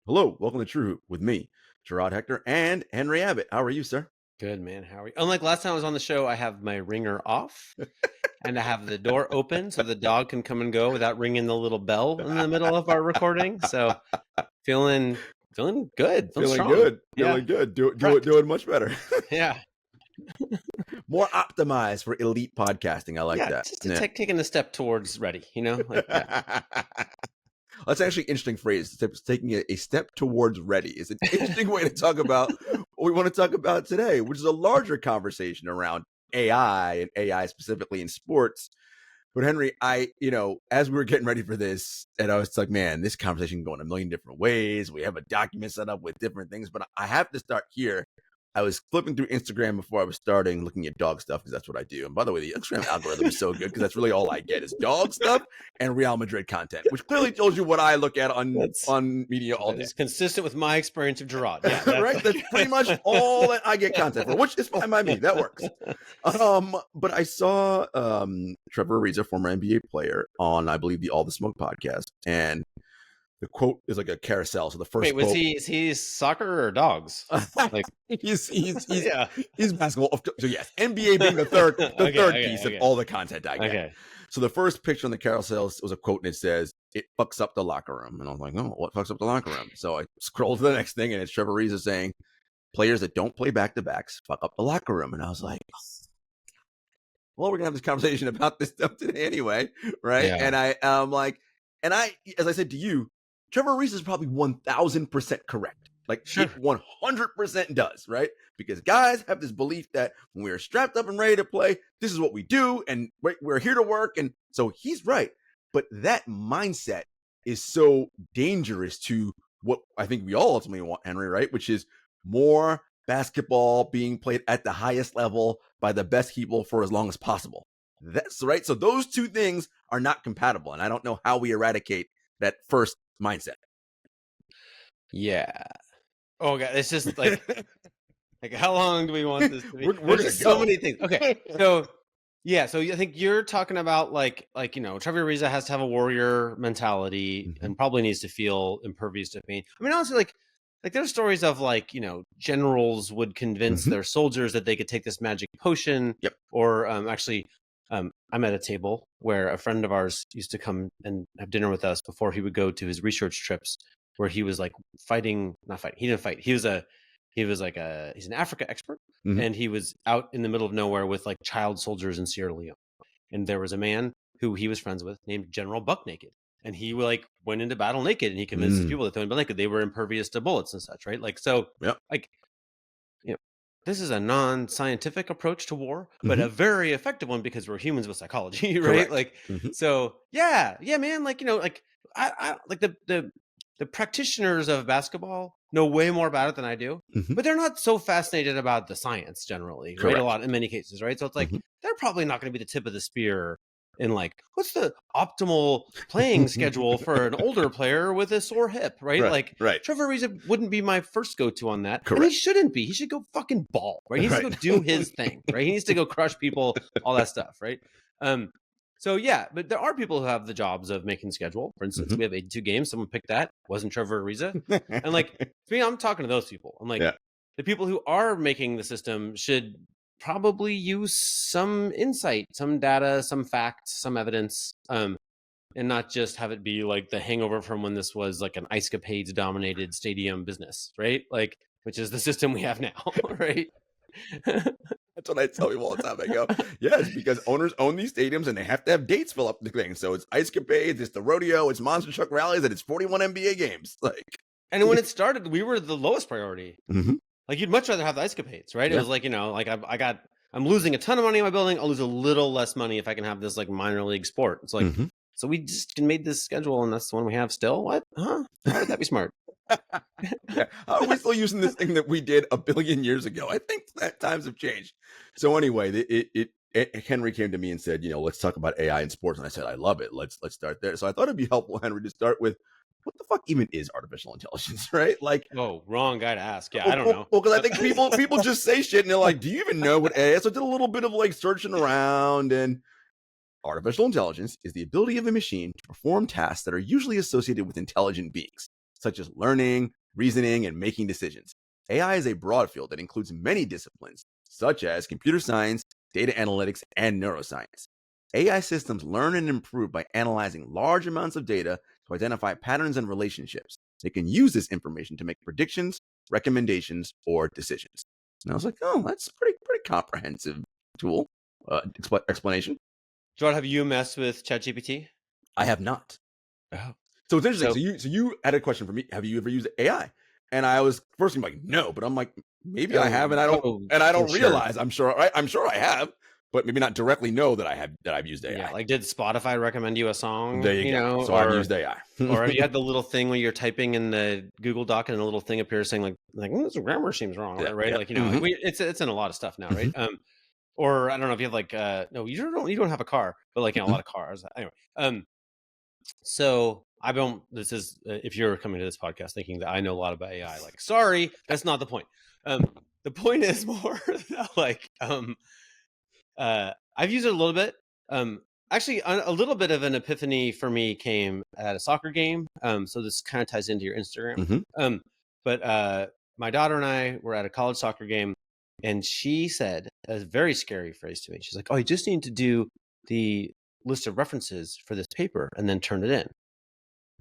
Hello, welcome to True Hoop with me, Jarod, Hector, and Henry Abbott. How are you, sir? Good, man. How are you? Unlike last time I was on the show, I have my ringer off and I have the door open so the dog can come and go without ringing the little bell in the middle of our recording. So feeling good, feeling Feeling strong. good, Yeah. feeling good. Correct. Doing much better. Yeah. More optimized for elite podcasting. I like Yeah. that. Just to Yeah. taking a step towards ready, Like, yeah. That's actually an interesting phrase. Taking a step towards ready is an interesting way to talk about what we want to talk about today, which is a larger conversation around AI and AI specifically in sports. But Henry, as we were getting ready for this, and I was like, man, this conversation can go in a million different ways. We have a document set up with different things, but I have to start here. I was flipping through Instagram before I was starting, looking at dog stuff because that's what I do. And by the way, the Instagram algorithm is so good because that's really all I get is dog stuff and Real Madrid content, which clearly tells you what I look at on media all day. It's consistent with my experience of Jarod. Yeah, Right? That's pretty much all that I get content for, which is fine by me. That works. But I saw Trevor Ariza, former NBA player, on I believe the All the Smoke podcast, and the quote is like a carousel. So the first Wait, was quote, is he soccer or dogs? Like he's yeah. he's basketball. So yes, NBA being the third piece of all the content I get. Okay. So the first picture on the carousel was a quote, and it says, "It fucks up the locker room." And I was like, "Oh, what fucks up the locker room?" So I scrolled to the next thing, and it's Trevor Ariza saying, "Players that don't play back-to-backs fuck up the locker room." And I was like, well, we're gonna have this conversation about this stuff today anyway, right? Yeah. And as I said to you, Trevor Ariza is probably 1,000% correct. Like, Sure. it 100% does, right? Because guys have this belief that when we're strapped up and ready to play, this is what we do, and we're here to work. And so he's right. But that mindset is so dangerous to what I think we all ultimately want, Henry, right? Which is more basketball being played at the highest level by the best people for as long as possible. That's right. So those two things are not compatible. And I don't know how we eradicate that first mindset. Yeah. Oh god, it's just like how long do we want this to be? We're gonna go. So many things. Okay, so yeah, so I think you're talking about like Trevor Ariza has to have a warrior mentality and probably needs to feel impervious to pain. I mean, honestly, like there's stories of generals would convince their soldiers that they could take this magic potion. Yep. Or I'm at a table where a friend of ours used to come and have dinner with us before he would go to his research trips, where he was like not fighting. He didn't fight. He's an Africa expert, and he was out in the middle of nowhere with like child soldiers in Sierra Leone. And there was a man who he was friends with named General Buck Naked. And he like went into battle naked, and he convinced his people that they went naked. They were impervious to bullets and such, right? Like, so like, this is a non-scientific approach to war, but a very effective one because we're humans with psychology, right? Correct. Like, so yeah, man. Like, I like the practitioners of basketball know way more about it than I do, but they're not so fascinated about the science generally, right? In many cases, right? So it's like they're probably not going to be the tip of the spear in like, what's the optimal playing schedule for an older player with a sore hip, right? Trevor Ariza wouldn't be my first go-to on that. Correct. And he shouldn't be. He should go fucking ball, right? He needs to go do his thing, right? He needs to go crush people, all that stuff, right? So yeah, but there are people who have the jobs of making schedule. For instance, we have 82 games. Someone picked that. Wasn't Trevor Ariza. And like, to me, I'm talking to those people. I'm like, the people who are making the system should probably use some insight, some data, some facts, some evidence, and not just have it be like the hangover from when this was like an ice capades dominated stadium business, right? Like, which is the system we have now, right? That's what I tell people all the time. I go, yes, because owners own these stadiums and they have to have dates fill up the thing. So it's ice capades, it's the rodeo, it's monster truck rallies, and it's 41 NBA games. Like, and when it started, we were the lowest priority. Like, you'd much rather have the ice capades, right? It was like, I'm losing a ton of money in my building. I'll lose a little less money if I can have this like minor league sport. It's like, so we just made this schedule and that's the one we have still. What? Huh? How would that be smart? How are we still using this thing that we did a billion years ago? I think that times have changed. So anyway, Henry came to me and said, let's talk about AI in sports. And I said, I love it. Let's start there. So I thought it'd be helpful, Henry, to start with, what the fuck even is artificial intelligence, right? Like, oh, wrong guy to ask. Yeah, I don't know. Well, because I think people just say shit and they're like, do you even know what AI is? So I did a little bit of like searching around, and artificial intelligence is the ability of a machine to perform tasks that are usually associated with intelligent beings, such as learning, reasoning, and making decisions. AI is a broad field that includes many disciplines, such as computer science, data analytics, and neuroscience. AI systems learn and improve by analyzing large amounts of data to identify patterns and relationships. They can use this information to make predictions, recommendations, or decisions. And I was like, oh, that's pretty comprehensive tool explanation. Jarod, have you messed with ChatGPT? I have not. Oh. So it's interesting. So you had a question for me. Have you ever used AI? And I was first like, no, but I'm like, maybe I have, and I don't realize. I'm sure I have, but maybe not directly know that I've used AI. Yeah, like did Spotify recommend you a song? There you go. So I've used AI. Or have you had the little thing where you're typing in the Google Doc and a little thing appears saying like this grammar seems wrong, right? Yeah. Like it's in a lot of stuff now, right? Or I don't know if you have like no, you don't have a car, but like in a lot of cars anyway. So I don't. This is if you're coming to this podcast thinking that I know a lot about AI, like sorry, that's not the point. The point is more like I've used it a little bit. Actually, a little bit of an epiphany for me came at a soccer game. So this kind of ties into your Instagram. But my daughter and I were at a college soccer game, and she said a very scary phrase to me. She's like, "Oh, you just need to do the list of references for this paper and then turn it in."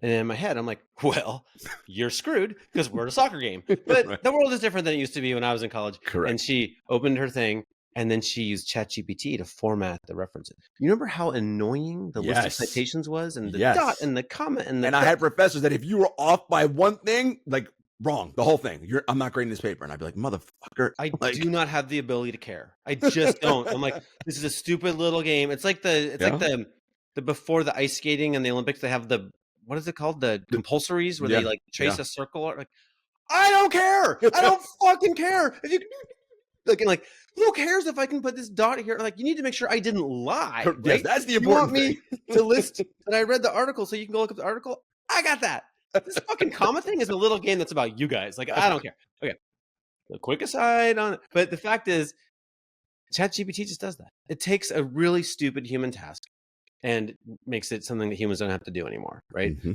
And in my head, I'm like, well, you're screwed because we're at a soccer game. But right. The world is different than it used to be when I was in college. Correct. And she opened her thing, and then she used ChatGPT to format the references. You remember how annoying the list of citations was, and the dot and the comma and the. And I had professors that if you were off by one thing, like wrong, the whole thing. I'm not grading this paper, and I'd be like, motherfucker. I do not have the ability to care. I just don't. I'm like, this is a stupid little game. It's like the before the ice skating and the Olympics, they have the. What is it called? The compulsories where they like trace a circle. Or like, I don't care. I don't fucking care. If you like, who cares if I can put this dot here? Like, you need to make sure I didn't lie. Right? Yes, that's the important thing. You want me to list that I read the article so you can go look up the article? I got that. This fucking comma thing is a little game that's about you guys. Like, I don't care. Okay. A quick aside on it. But the fact is, ChatGPT just does that. It takes a really stupid human task and makes it something that humans don't have to do anymore, right? Mm-hmm.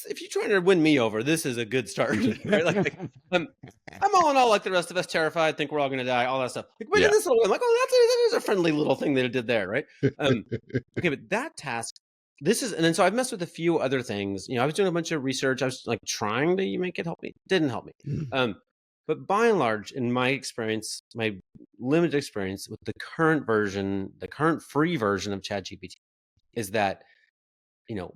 If you're trying to win me over, this is a good start, right? Like I'm all in all like the rest of us, terrified, think we're all going to die, all that stuff. Like, wait, this little, I'm like, oh, that is a friendly little thing that it did there, right? Okay, but that task, and then so I've messed with a few other things. I was doing a bunch of research. I was like trying to make it help me. Didn't help me. But by and large, in my experience, my limited experience with the current free version of ChatGPT is that,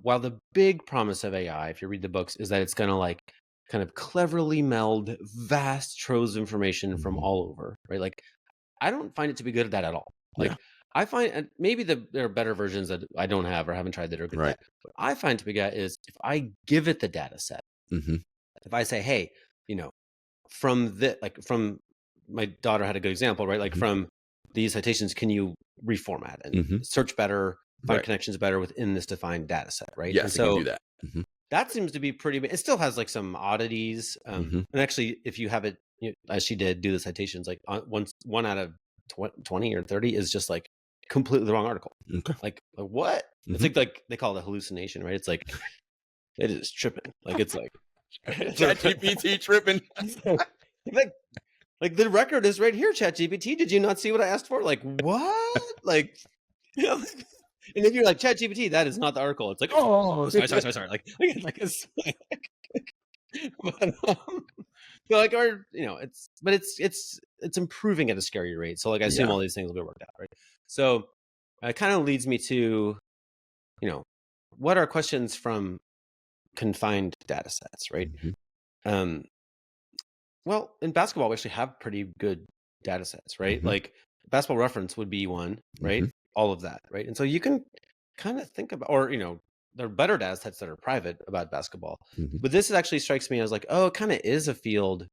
while the big promise of AI, if you read the books, is that it's going to like kind of cleverly meld vast troves of information from all over, right? Like, I don't find it to be good at that at all. Like, I find maybe there are better versions that I don't have or haven't tried that are good at that. What I find to be good is if I give it the data set, if I say, hey, from my daughter had a good example, right? Like from these citations, can you reformat and search better, find connections better within this defined data set, right? Yes, so it can do that. That seems to be pretty. It still has like some oddities, and actually, if you have it, as she did, do the citations, like one out of 20 or 30 is just like completely the wrong article. Okay. Like what? It's like they call it a hallucination, right? It's like it is tripping. Like it's like. ChatGPT tripping. like the record is right here, ChatGPT. Did you not see what I asked for? Like what? Like, and if you're like ChatGPT, that is not the article. It's like, oh, sorry. Like it's it's improving at a scary rate. So like I assume all these things will be worked out, right? So it kind of leads me to, what are questions from confined data sets, right? Well, in basketball, we actually have pretty good data sets, right? Like Basketball Reference would be one, right? All of that, right? And so you can kind of think about, or, there are better data sets that are private about basketball. But this actually strikes me as like, oh, it kind of is a field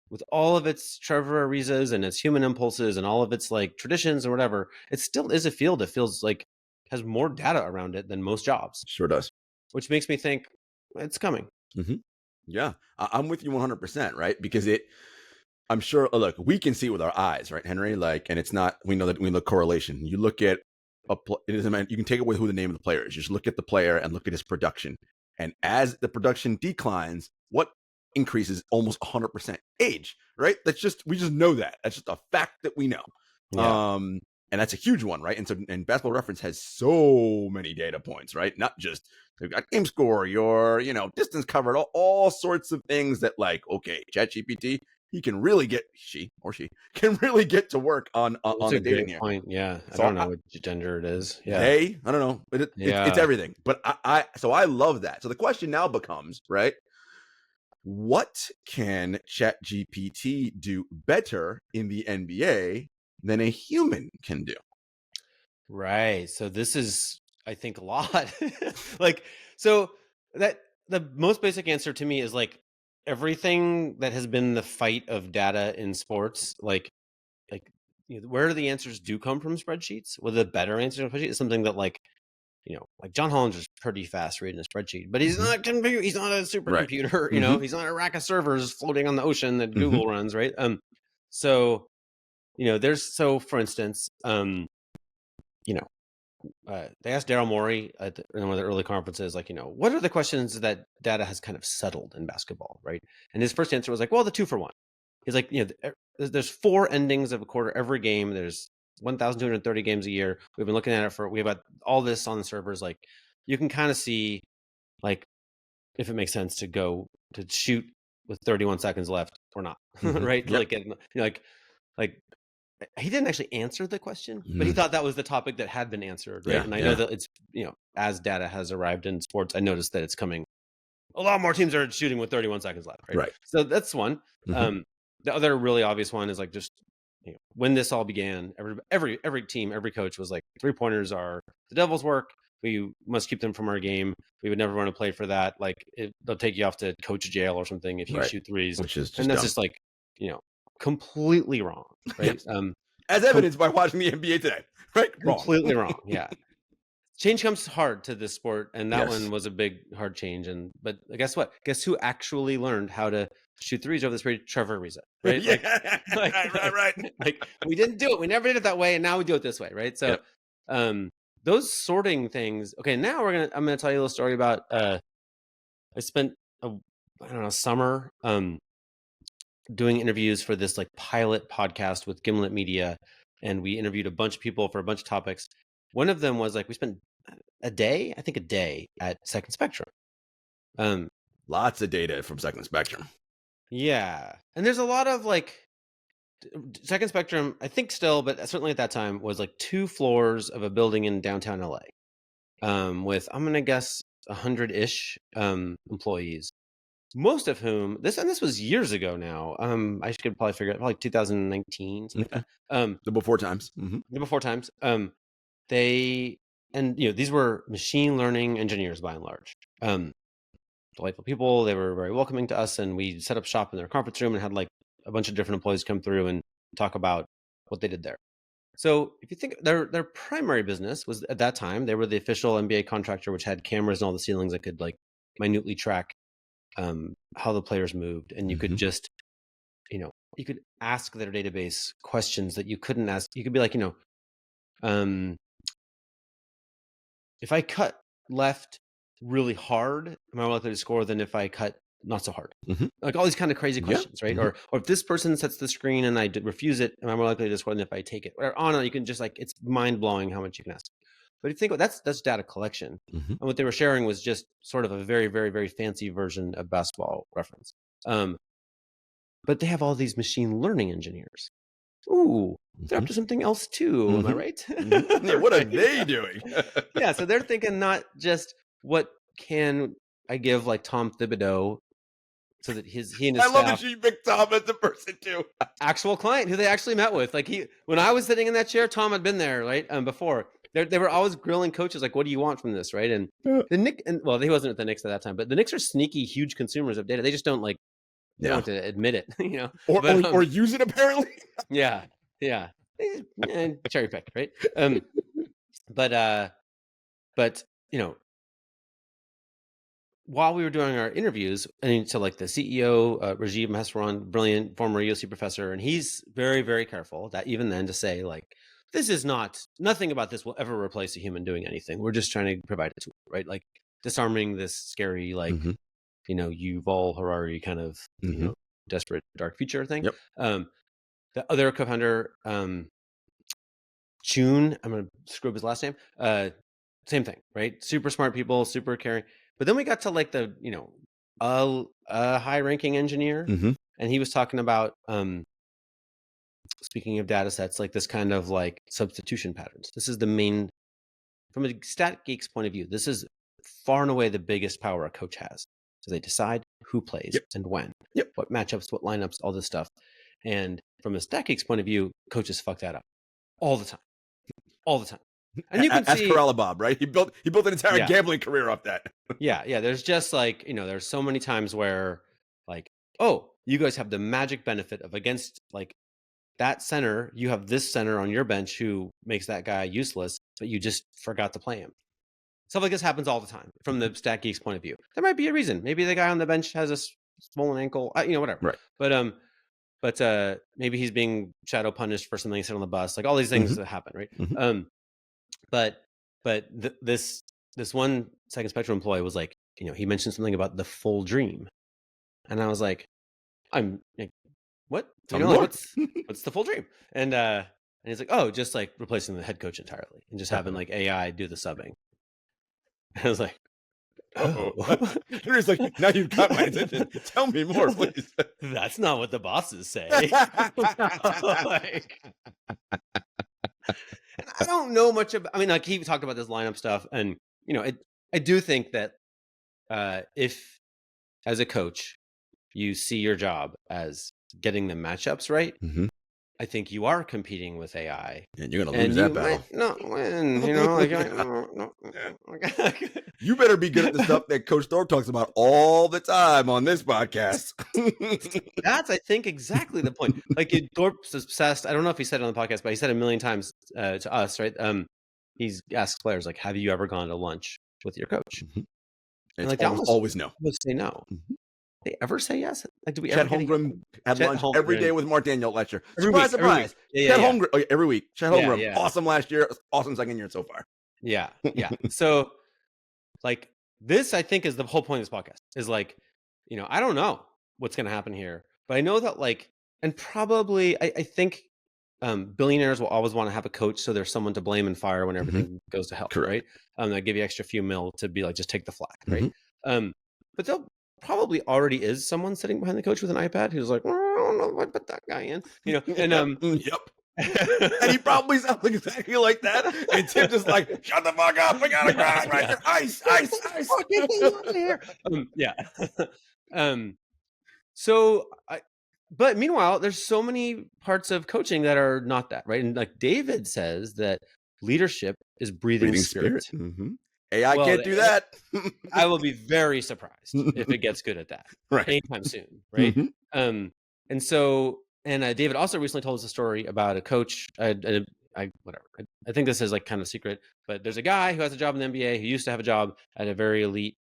with all of its Trevor Arizas and its human impulses and all of its like traditions or whatever. It still is a field that feels like has more data around it than most jobs. Sure does. Which makes me think, it's coming. Yeah, I'm with you 100%, right? Because I'm sure, look, we can see it with our eyes, right, Henry? Like, and it's not, we know that we look correlation. You look at, it doesn't matter, you can take away who the name of the player is. Just look at the player and look at his production. And as the production declines, what increases almost 100% age, right? We just know that. That's just a fact that we know. Yeah. And that's a huge one, right? And Basketball Reference has so many data points, right? Not just they've got game score, your distance covered, all sorts of things that, like, okay, ChatGPT, he can really get she can really get to work on That's the a data great here. point. Yeah. I So don't know what gender it is. Yeah. I don't know, but it's Yeah. everything. But I love that. So the question now becomes, right? What can ChatGPT do better in the NBA than a human can do? Right. So this is, I think, a lot. Like, so that the most basic answer to me is like everything that has been the fight of data in sports, like where the answers do come from spreadsheets, where the better answer in a spreadsheet is something that like John Hollinger's pretty fast reading a spreadsheet, but he's not he's not a Right. supercomputer, he's not a rack of servers floating on the ocean that Google runs, right? So for instance, they asked Daryl Morey in one of the early conferences, like, what are the questions that data has kind of settled in basketball, right? And his first answer was like, well, the 2-for-1. He's like, there's 4 endings of a quarter every game. There's 1,230 games a year. We've been looking at it we've got all this on the servers. Like, you can kind of see, like, if it makes sense to go to shoot with 31 seconds left or not, right? Yep. Like he didn't actually answer the question, but he thought that was the topic that had been answered, right? Yeah, and I know that it's, as data has arrived in sports, I noticed that it's coming. A lot more teams are shooting with 31 seconds left, right? Right. So that's one. The other really obvious one is like just when this all began, every team, every coach was like, 3-pointers are the devil's work. We must keep them from our game. We would never run a play for that. Like they'll take you off to coach jail or something if you shoot threes, which is just and that's dumb. just like completely wrong, right? Yes. As evidenced by watching the NBA today, right? Completely wrong. Yeah. Change comes hard to this sport, and that Yes. one was a big, hard change. But guess what? Guess who actually learned how to shoot threes over this period? Trevor Ariza, right? Yeah. Right. Like we didn't do it. We never did it that way, and now we do it this way, right? So, those sorting things. Okay, now I'm gonna tell you a little story about. I spent summer doing interviews for this like pilot podcast with Gimlet Media, and we interviewed a bunch of people for a bunch of topics. One of them was like we spent a day at Second Spectrum. Lots of data from Second Spectrum. Yeah, and there's a lot of like Second Spectrum, I think still, but certainly at that time was like 2 floors of a building in downtown LA, with I'm gonna guess 100-ish employees. Most of whom this was years ago now. I could probably figure it out, like 2019. Okay. The before times. The before times. These were machine learning engineers by and large. Delightful people. They were very welcoming to us, and we set up shop in their conference room and had like a bunch of different employees come through and talk about what they did there. So if you think their primary business was at that time, they were the official NBA contractor, which had cameras in all the ceilings that could like minutely track how the players moved, and you could just you could ask their database questions that you couldn't ask. You could be like, if I cut left really hard, am I more likely to score than if I cut not so hard? Like all these kind of crazy questions, right? Or if this person sets the screen and I refuse it, am I more likely to score than if I take it? Or on, you can just like, it's mind blowing how much you can ask. But if you think that's data collection, and what they were sharing was just sort of a very, very, very fancy version of Basketball Reference. But they have all these machine learning engineers. Ooh, they're up to something else too. Am I right? Yeah, what are they doing? Yeah, so they're thinking not just what can I give like Tom Thibodeau so that he and his I love staff, that you picked Tom as the person too. actual client who they actually met with. Like when I was sitting in that chair, Tom had been there, right? Before. They were always grilling coaches, like, what do you want from this, right? And the Knicks, he wasn't at the Knicks at that time, but the Knicks are sneaky, huge consumers of data. They just don't they don't have to admit it, or use it apparently. Yeah. Cherry pick, right? But while we were doing our interviews, and so like the CEO, Rajiv Maheswaran, brilliant former USC professor, and he's very, very careful that even then to say like, this is nothing about this will ever replace a human doing anything. We're just trying to provide a tool, right? Like disarming this scary, like, Mhm. Yuval Harari kind of, Mhm. desperate dark future thing. Yep. The other co-founder, June, I'm gonna screw up his last name. Same thing, right? Super smart people, super caring. But then we got to like the, a high-ranking engineer, Mhm. and he was talking about, speaking of data sets, like this kind of like substitution patterns. This is the main, from a stat geek's point of view, this is far and away the biggest power a coach has. So they decide who plays Yep. and when, Yep. what matchups, what lineups, all this stuff. And from a stat geek's point of view, coaches fuck that up all the time, all the time. And you can Ask see, Corella Bob, right? He built an entire yeah, gambling career off that. yeah. There's just like, there's so many times where like, oh, you guys have the magic benefit of against like that center, you have this center on your bench who makes that guy useless, but you just forgot to play him. Stuff like this happens all the time from the stat geek's point of view. There might be a reason. Maybe the guy on the bench has a swollen ankle, whatever. Right. But maybe he's being shadow punished for something he said on the bus. Like all these things that happen, right? Mhm. This one Second Spectrum employee was like, he mentioned something about the full dream, and I was like, I'm like, what? Tell me more. What's the full dream? And he's like, oh, just like replacing the head coach entirely and just having like AI do the subbing. I was like, oh, Henry's like, now you've got my attention. Tell me more, please. that's not what the bosses say. Like, and I don't know much about. I mean, like he talked about this lineup stuff, and I do think that if as a coach you see your job as getting the matchups right, Mhm. I think you are competing with AI, And you're gonna and lose you that battle. might not win. You better be good at the stuff that Coach Thorpe talks about all the time on this podcast. That's, I think, exactly the point. Like Thorpe's obsessed. I don't know if he said it on the podcast, but he said it a million times to us, right? He's asked players like, "Have you ever gone to lunch with your coach?" Mhm. And It's like they always no. almost say no. Mhm. They ever say yes? Like, do we ever Chet get a yes? Holmgren had Chet lunch every day Holmgren with Mark Daniel last year. every Surprise, week, every week. surprise. Yeah, Chet yeah, Holmgren, every week. Chet yeah, Holmgren, yeah, awesome last year, awesome second year so far. yeah, yeah. So, like, this, I think, is the whole point of this podcast. Is like, I don't know what's going to happen here, but I know that like, and probably, I think billionaires will always want to have a coach, so there's someone to blame and fire when everything goes to hell, Correct. right? They give you extra few mil to be like, just take the flak, right? Mhm. But there probably already is someone sitting behind the coach with an iPad who's like, I don't know if I put that guy in, and Yep. And he probably sounds exactly like that. And Tim just like, shut the fuck up. We gotta grind right here. Ice. Get the out of here. Yeah. So but meanwhile, there's so many parts of coaching that are not that, right? And like David says that leadership is breathing spirit. Mhm. AI Well, can't do that. I will be very surprised if it gets good at that Right. anytime soon, right? Mhm. And so, and David also recently told us a story about a coach. Whatever. I think this is like kind of secret, but there's a guy who has a job in the NBA who used to have a job at a very elite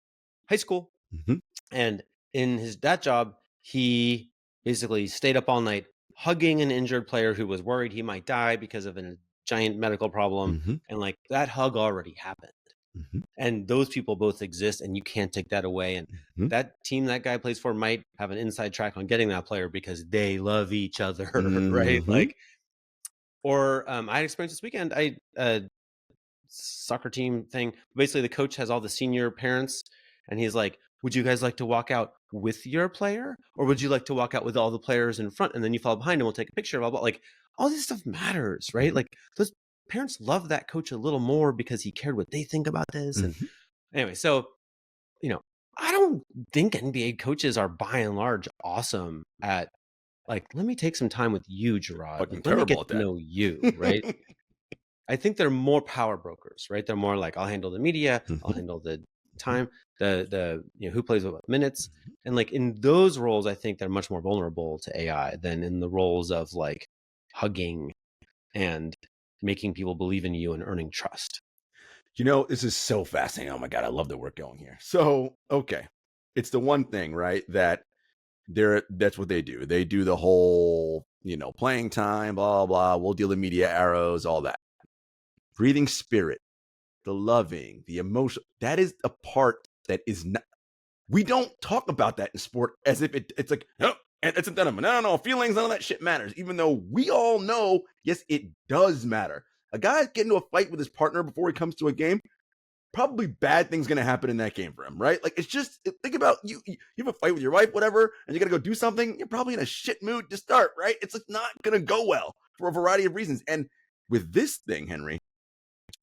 high school, Mhm. and in that job, he basically stayed up all night hugging an injured player who was worried he might die because of a giant medical problem, Mhm. and like that hug already happened. Mhm. And those people both exist, and you can't take that away. And Mhm. that team that guy plays for might have an inside track on getting that player because they love each other, right? Mhm. Like, or I had experience this weekend. Soccer team thing. Basically, the coach has all the senior parents, and he's like, "Would you guys like to walk out with your player, or would you like to walk out with all the players in front, and then you follow behind, and we'll take a picture?" Blah blah. Like, all this stuff matters, right? Like those parents love that coach a little more because he cared what they think about this. And Mhm. anyway, so I don't think NBA coaches are by and large awesome at like, let me take some time with you, Jarod. Fucking Like, let me get terrible at to that. know you, right? I think they're more power brokers, right? They're more like, I'll handle the media, I'll Mhm. handle the time, the who plays what minutes. And like in those roles, I think they're much more vulnerable to AI than in the roles of like hugging and making people believe in you and earning trust. This is so fascinating. Oh my God, I love that we're going here. So, okay. It's the one thing, right? That's what they do. They do the whole, playing time, blah, blah. We'll deal the media arrows, all that. Breathing spirit, the loving, the emotion. That is a part that is not. We don't talk about that in sport as if it's like, oh, it's a dynamo. No, feelings, none of that shit matters. Even though we all know, yes, it does matter. A guy getting into a fight with his partner before he comes to a game, probably bad things gonna happen in that game for him, right? Like, it's just, think about you have a fight with your wife, whatever, and you gotta go do something. You're probably in a shit mood to start, right? It's like not gonna go well for a variety of reasons. And with this thing, Henry,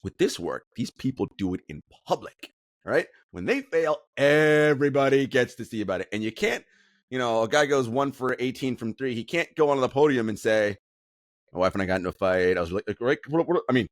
with this work, these people do it in public, right? When they fail, everybody gets to see about it. And you can't, a guy goes 1 for 18 from 3. He can't go on the podium and say, my wife and I got into a fight. I was like right? I mean,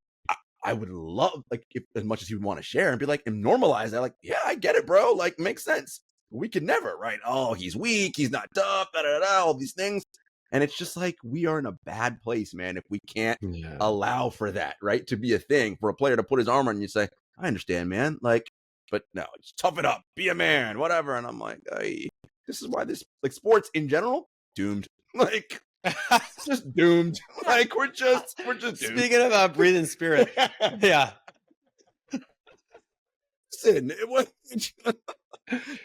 I would love, like, if, as much as he would want to share and be like, and normalize that. Like, yeah, I get it, bro. Like, makes sense. We could never, right? Oh, he's weak. He's not tough. All these things. And it's just like, we are in a bad place, man, if we can't allow for that, right? To be a thing for a player to put his arm on you and say, I understand, man. Like, but no, just tough it up, be a man, whatever. And I'm like, hey, this is why this, like, sports in general, doomed. Like, just doomed. Like, we're just doomed. Speaking about breathing spirit. Yeah. Listen,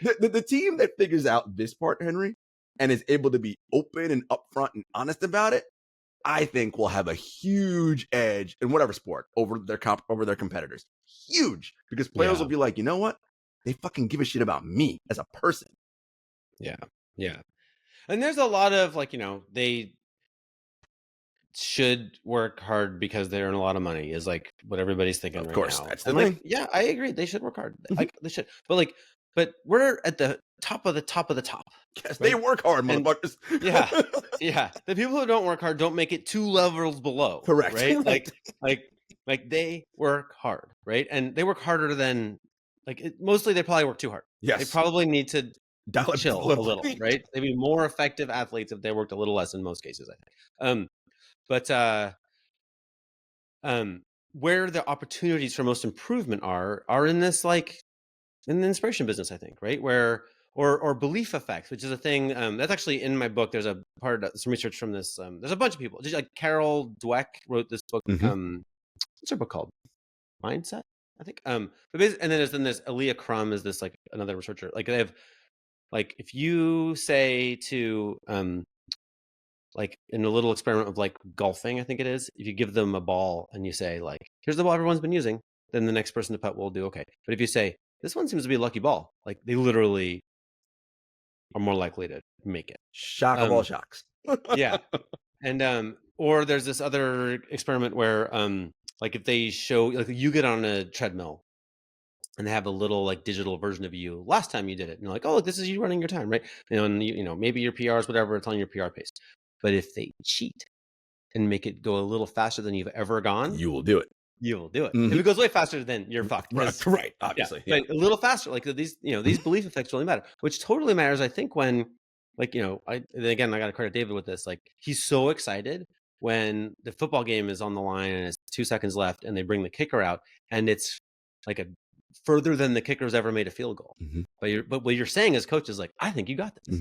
the team that figures out this part, Henry, and is able to be open and upfront and honest about it, I think will have a huge edge in whatever sport over their competitors. Huge, because players will be like, you know what? They fucking give a shit about me as a person. Yeah. And there's a lot of, like, they should work hard because they earn a lot of money is like what everybody's thinking right now. Of course, that's the thing. Like, yeah, I agree. They should work hard. Like, they should. But we're at the top of the top of the top. Yes, right? They work hard, motherfuckers. Yeah. The people who don't work hard don't make it 2 levels below. Correct. Right? Like they work hard, right? And they work harder than, mostly they probably work too hard. Yes. They probably need to chill a little, right? They'd be more effective athletes if they worked a little less in most cases, I think. But where the opportunities for most improvement are in this, like, in the inspiration business, I think, right? Where or belief effects, which is a thing that's actually in my book. There's a part, some research from this. There's a bunch of people. Just like Carol Dweck wrote this book. What's her book called? Mindset, I think. But basically, and then there's Aaliyah Crum is this, like, another researcher. Like, they have, like, if you say to like, in a little experiment of, like, golfing, I think it is, if you give them a ball and you say, like, here's the ball everyone's been using, then the next person to putt will do okay. But if you say, this one seems to be a lucky ball, like, they literally are more likely to make it. Shock of all shocks. Yeah. And or there's this other experiment where like, if they show, like, you get on a treadmill and they have a little, like, digital version of you last time you did it, and you're like, oh, this is you running your time, right? And maybe your PRs, whatever, it's on your PR pace. But if they cheat and make it go a little faster than you've ever gone, you will do it. If it goes way faster, then you're fucked. Right, obviously. Yeah. But a little faster, like, these belief effects really matter, which totally matters, I think, when, like, again, I got to credit David with this. Like, he's so excited when the football game is on the line and it's 2 seconds left and they bring the kicker out and it's like a further than the kicker's ever made a field goal. But what you're saying as coach is, like, I think you got this.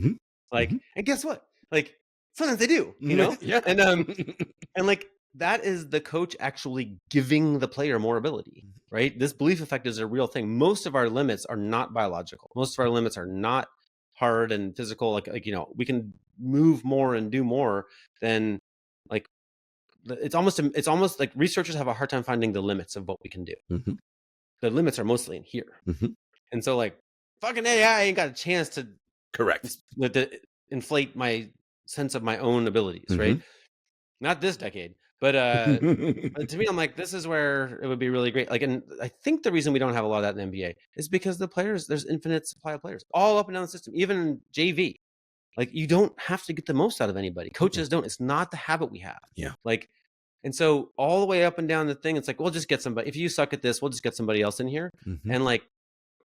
Like, and guess what? Like, sometimes they do, Yeah. And like, that is the coach actually giving the player more ability, right? This belief effect is a real thing. Most of our limits are not biological. Most of our limits are not hard and physical. Like, we can move more and do more than, like, it's almost like researchers have a hard time finding the limits of what we can do. The limits are mostly in here. And so, like, fucking AI ain't got a chance to inflate my sense of my own abilities, right? Not this decade, but to me, I'm like, this is where it would be really great. Like, and I think the reason we don't have a lot of that in the NBA is because the players, there's infinite supply of players all up and down the system, even JV. Like, you don't have to get the most out of anybody. Coaches don't. It's not the habit we have. Yeah. Like, and so all the way up and down the thing, it's like, we'll just get somebody. If you suck at this, we'll just get somebody else in here. And, like,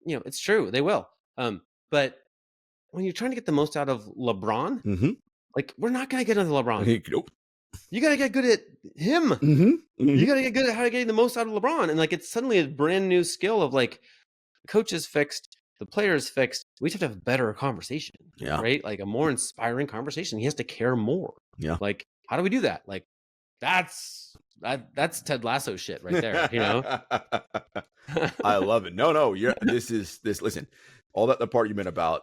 it's true, they will. But when you're trying to get the most out of LeBron, like, we're not going to get into LeBron. Nope. You got to get good at him. You got to get good at how to get the most out of LeBron. And, like, it's suddenly a brand new skill of, like, the coach is fixed, the player is fixed. We just have to have a better conversation. Yeah. Right? Like, a more inspiring conversation. He has to care more. Yeah. Like, how do we do that? Like, that's that's Ted Lasso shit right there, you know. I love it. No, this. Listen, all that the part you meant about,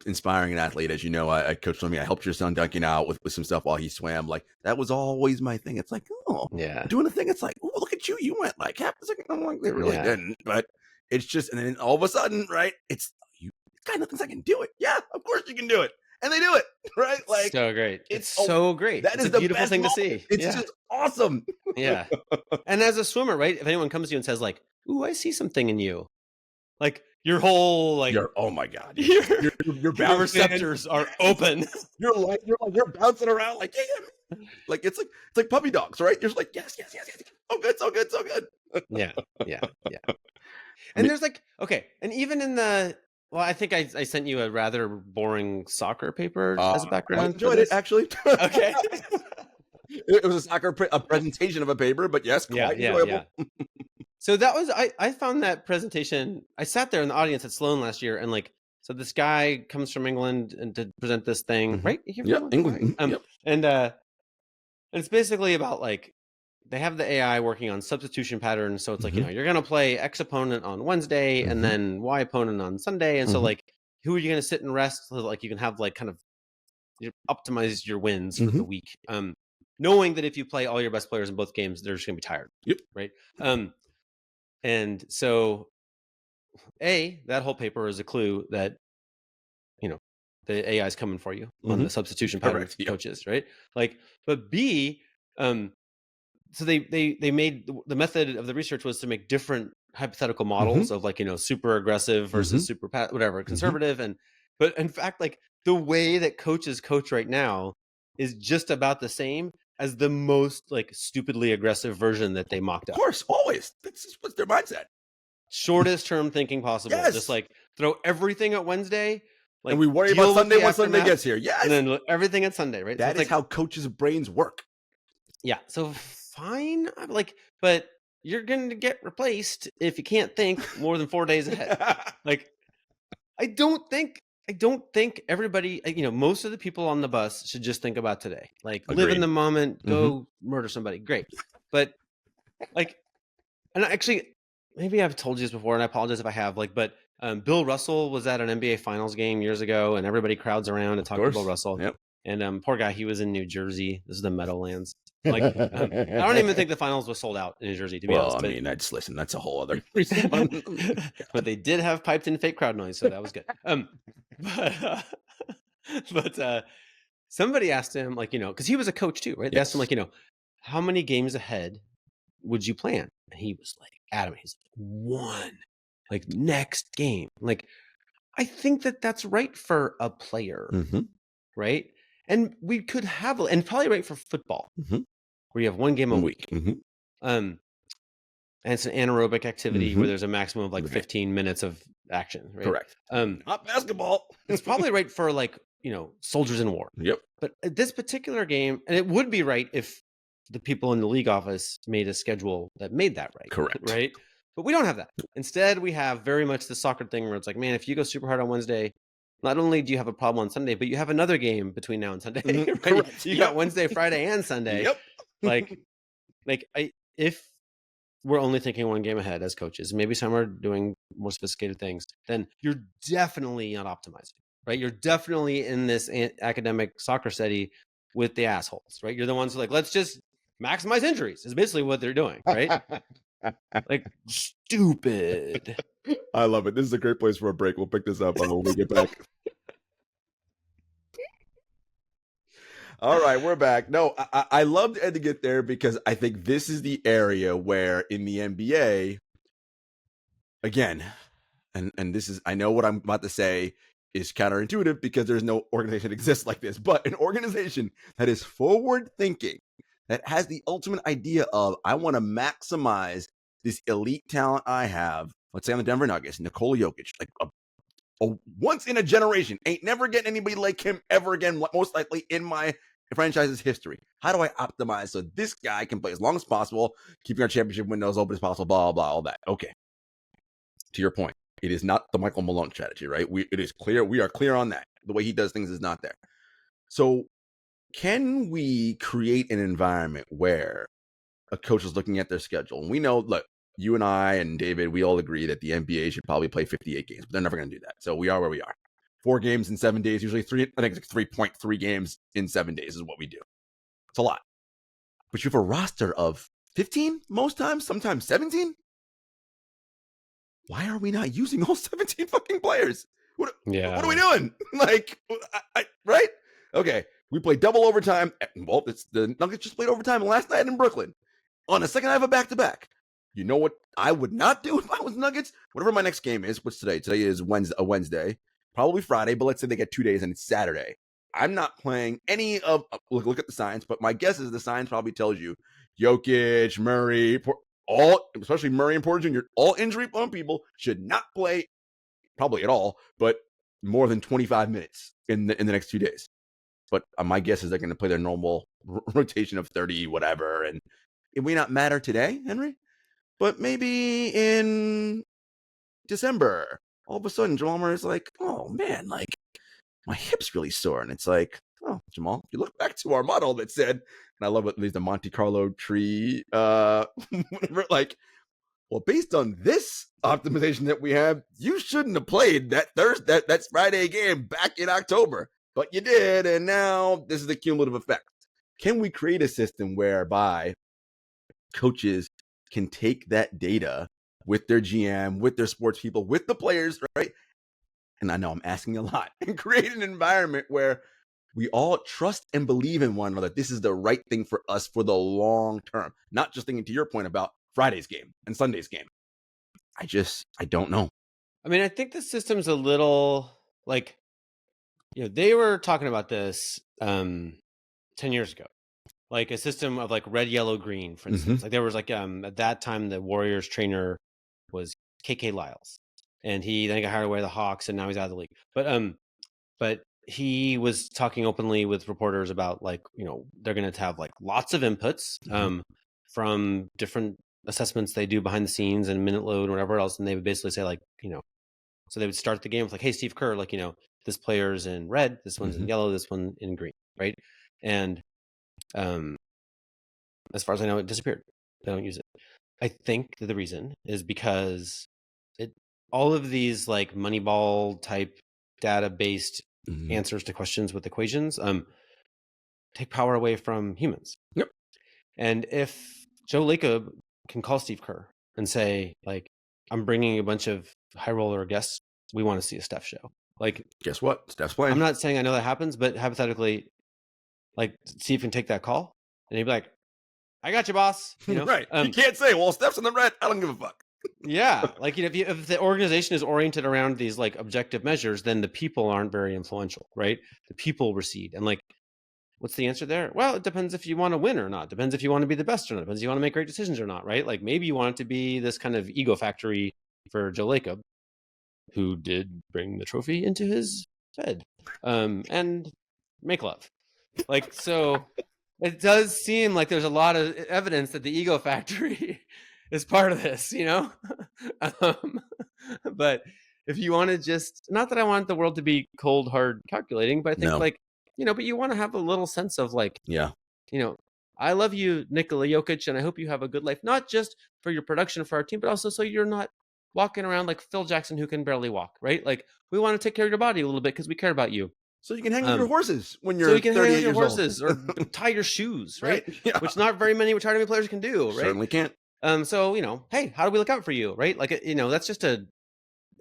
inspiring an athlete. As you know, I coached swimming. I helped your son Duncan out with some stuff while he swam. Like, that was always my thing. It's like, oh, Yeah. doing a thing. It's like, oh, look at you. You went like half a second. I'm like, they really didn't. But it's just, and then all of a sudden, right? It's this guy thinks I can do it. Yeah, of course you can do it. And they do it, right? Like, So great. It's so great. That it's is a the beautiful best thing moment. to see. It's just awesome. Yeah. And as a swimmer, right? If anyone comes to you and says like, "Ooh, I see something in you," like your whole like, oh my god, your receptors are open. You're bouncing around like, yeah. Like it's like puppy dogs, right? You're just like, yes. So good. Yeah. And there's like, okay, and even in the, well, I think I sent you a rather boring soccer paper as a background. I enjoyed it, actually. Okay. It was a presentation of a paper, but yes, quite enjoyable. Yeah. So that was, I found that presentation, I sat there in the audience at Sloan last year, and like, so this guy comes from England and to present this thing, right? Yeah, England. Yep. And it's basically about like, they have the AI working on substitution patterns. So it's like, you're going to play X opponent on Wednesday and then Y opponent on Sunday. And so like, who are you going to sit and rest? So like you can have like kind of optimize your wins for the week. Knowing that if you play all your best players in both games, they're just going to be tired. Yep. Right. And so that whole paper is a clue that, the AI is coming for you on the substitution pattern coaches. Right. Like, but B, so they made the method of the research was to make different hypothetical models of like, super aggressive versus super whatever conservative. But in fact, like the way that coaches coach right now is just about the same as the most like stupidly aggressive version that they mocked up. Of course, always. That's what's their mindset. Shortest term thinking possible. Yes. Just like throw everything at Wednesday. Like, and we worry about Sunday when Sunday gets here. Yes. And then everything at Sunday, right? That is like how coaches' brains work. Yeah. So fine. I'm like, but you're going to get replaced if you can't think more than 4 days ahead. Like, I don't think everybody, most of the people on the bus should just think about today. Like, live in the moment, go murder somebody. Great. But like, and actually, maybe I've told you this before, and I apologize if I have, like, but Bill Russell was at an NBA Finals game years ago, and everybody crowds around to talk to Bill Russell. Yep. And poor guy, he was in New Jersey. This is the Meadowlands. Like, I don't even think the finals was sold out in New Jersey, to be honest. Well, I mean, that's a whole other reason. But they did have piped in fake crowd noise, so that was good. But somebody asked him, like, because he was a coach too, right? They asked him, like, how many games ahead would you plan? And he was like, adamant. He's like, 1. Like, next game. Like, I think that's right for a player, right? And we could have, and probably right for football, where you have 1 game a week. And it's an anaerobic activity where there's a maximum of like 15 minutes of action. Right? Correct. Not basketball. It's probably right for like, soldiers in war. Yep. But this particular game, and it would be right if the people in the league office made a schedule that made that right. Correct. Right. But we don't have that. Instead, we have very much the soccer thing where it's like, man, if you go super hard on Wednesday, not only do you have a problem on Sunday, but you have another game between now and Sunday. Right? Correct. You got Wednesday, Friday, and Sunday. Yep. If we're only thinking 1 game ahead as coaches, maybe some are doing more sophisticated things, then you're definitely not optimizing, right? You're definitely in this academic soccer study with the assholes, right? You're the ones who are like, let's just maximize injuries is basically what they're doing, right? Like, stupid. I love it. This is a great place for a break. We'll pick this up when we get back. All right, we're back. No, I loved Ed to get there because I think this is the area where in the NBA, again, and this is, I know what I'm about to say is counterintuitive because there's no organization that exists like this, but an organization that is forward thinking, that has the ultimate idea of, I want to maximize this elite talent I have. Let's say on the Denver Nuggets, Nikola Jokic, like a once in a generation, ain't never getting anybody like him ever again, most likely in my franchise's history. How do I optimize so this guy can play as long as possible, keeping our championship windows open as possible, blah, blah, all that. Okay. To your point, it is not the Michael Malone strategy, right? It is clear. We are clear on that. The way he does things is not there. So can we create an environment where a coach is looking at their schedule, and we know, look, you and I and David, we all agree that the NBA should probably play 58 games, but they're never going to do that. So we are where we are. 4 games in 7 days, usually I think it's like 3.3 games in 7 days is what we do. It's a lot. But you have a roster of 15 most times, sometimes 17. Why are we not using all 17 fucking players? What are we doing? Like, right? Okay, we played double overtime. Well, it's the Nuggets just played overtime last night in Brooklyn on a second half of back-to-back. You know what I would not do if I was Nuggets? Whatever my next game is, what's today? Today is Wednesday, probably Friday, but let's say they get 2 days and it's Saturday. I'm not playing any of, look at the signs, but my guess is the signs probably tells you Jokic, Murray, all, especially Murray and Porter Jr., all injury-prone people should not play probably at all, but more than 25 minutes in the next 2 days. But my guess is they're going to play their normal rotation of 30, whatever. And it may not matter today, Henry, but maybe in December, all of a sudden, Jamal Murray's like, oh man, like my hip's really sore. And it's like, oh, Jamal, you look back to our model that said, and I love at least the Monte Carlo tree, whatever, like, well, based on this optimization that we have, you shouldn't have played that that's Friday game back in October, but you did, and now this is the cumulative effect. Can we create a system whereby coaches can take that data with their GM, with their sports people, with the players, right? And I know I'm asking a lot, and create an environment where we all trust and believe in one another. This is the right thing for us for the long term, not just thinking to your point about Friday's game and Sunday's game. I don't know. I mean, I think the system's a little like, they were talking about this 10 years ago, like a system of like red, yellow, green, for instance. Like there was like, at that time, the Warriors trainer was KK Lyles, and he then got hired away the Hawks, and now he's out of the league. But he was talking openly with reporters about like, they're going to have like lots of inputs from different assessments they do behind the scenes and minute load and whatever else. And they would basically say like, so they would start the game with like, hey, Steve Kerr, like, this player's in red, this one's in yellow, this one in green. Right. And as far as I know, it disappeared. They don't use it. I think that the reason is because all of these like Moneyball type data-based answers to questions with equations take power away from humans. Yep. And if Joe Lacob can call Steve Kerr and say, like, I'm bringing a bunch of high roller guests, we want to see a Steph show. Like, guess what? Steph's playing. I'm not saying I know that happens, but hypothetically, like, Steve can take that call and he'd be like, I got you, boss. Right. You can't say, well, Steph's in the red, I don't give a fuck. Yeah, like if the organization is oriented around these like objective measures, then the people aren't very influential, right? The people recede, and like, what's the answer there? Well, it depends if you want to win or not. Depends if you want to be the best or not. Depends if you want to make great decisions or not, right? Like maybe you want it to be this kind of ego factory for Joe Lacob, who did bring the trophy into his bed, and make love, like so. It does seem like there's a lot of evidence that the ego factory is part of this, but if you want to just, not that I want the world to be cold, hard calculating, but I think like, but you want to have a little sense of like, I love you, Nikola Jokic, and I hope you have a good life, not just for your production for our team, but also so you're not walking around like Phil Jackson, who can barely walk, right? Like we want to take care of your body a little bit because we care about you. So you can hang with your horses when you're 38 years old. Or tie your shoes, right? Yeah. Which not very many retirement players can do, right? Certainly can't. So, hey, how do we look out for you, right? Like, that's just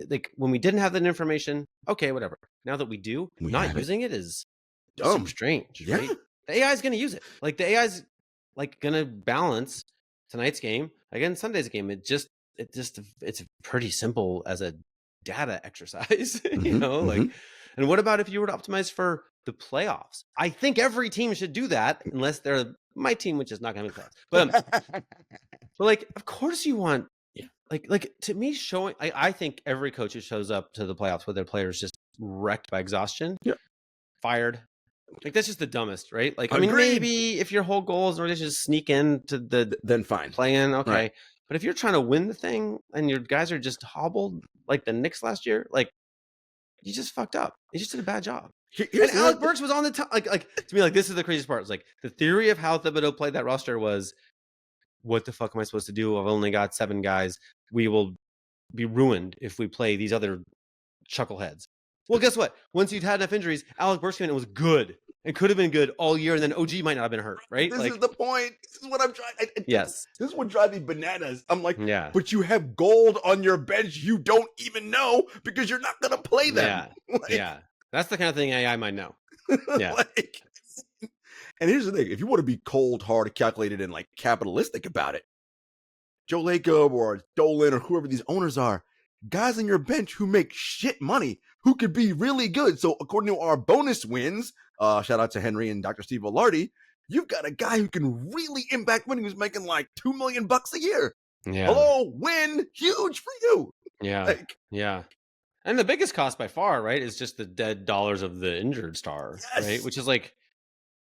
like when we didn't have that information, okay, whatever. Now that we do, not using it is dumb, strange, right? The AI is going to use it. Like the AI is like going to balance tonight's game against Sunday's game. It's pretty simple as a data exercise, like. And what about if you were to optimize for the playoffs? I think every team should do that, unless they're my team, which is not going to be playoffs. But like, of course you want, like to me, showing. I think every coach who shows up to the playoffs with their players just wrecked by exhaustion, fired. Like that's just the dumbest, right? Like, I mean, maybe if your whole goal is to just sneak into the then fine play in, okay. Right. But if you're trying to win the thing and your guys are just hobbled like the Knicks last year, like. You just fucked up. You just did a bad job. And Alec Burks was on the top. Like to me, like this is the craziest part. It's like the theory of how Thibodeau played that roster was what the fuck am I supposed to do? I've only got 7 guys. We will be ruined if we play these other chuckleheads. Well, guess what? Once you've had enough injuries, Alec Burks came in and was good. It could have been good all year, and then OG might not have been hurt, right? This is the point. This is what I'm trying. Yes. This is what drives me bananas. I'm like, yeah, but you have gold on your bench you don't even know because you're not gonna play them. Yeah. That's the kind of thing AI might know. Yeah. And here's the thing: if you want to be cold, hard, calculated, and like capitalistic about it, Joe Lacob or Dolan or whoever these owners are, guys on your bench who make shit money, who could be really good. So according to our bonus wins, shout out to Henry and Dr. Steve Velarde, you've got a guy who can really impact winning who's making like $2 million a year. Yeah. Hello, win, huge for you. Yeah. Yeah. And the biggest cost by far, right, is just the dead dollars of the injured star, right? Which is like,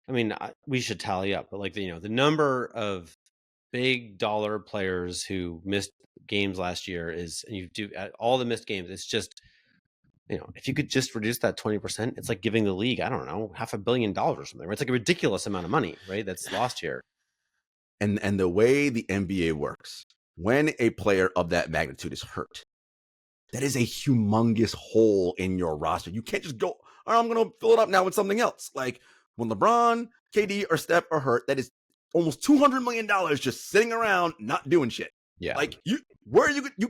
I mean, we should tally up, but like, the number of big dollar players who missed games last year is, and you do all the missed games, it's just, if you could just reduce that 20%, it's like giving the league, I don't know, $500 million or something. Right? It's like a ridiculous amount of money, right? That's lost here. And the way the NBA works, when a player of that magnitude is hurt, that is a humongous hole in your roster. You can't just go, all right, I'm going to fill it up now with something else. Like when LeBron, KD, or Steph are hurt, that is almost $200 million just sitting around not doing shit. Yeah. Like you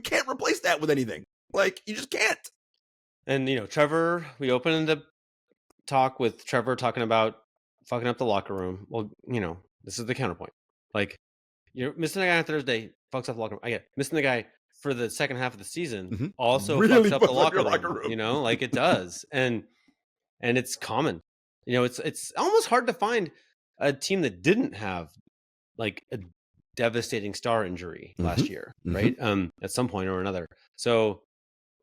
can't replace that with anything. Like you just can't. And Trevor, we opened the talk with Trevor talking about fucking up the locker room. Well, this is the counterpoint. Like, you're missing a guy on Thursday, fucks up the locker room. I get missing the guy for the second half of the season, also really fucks up the locker room. Like it does. And it's common. It's almost hard to find a team that didn't have like a devastating star injury last year, right? At some point or another. So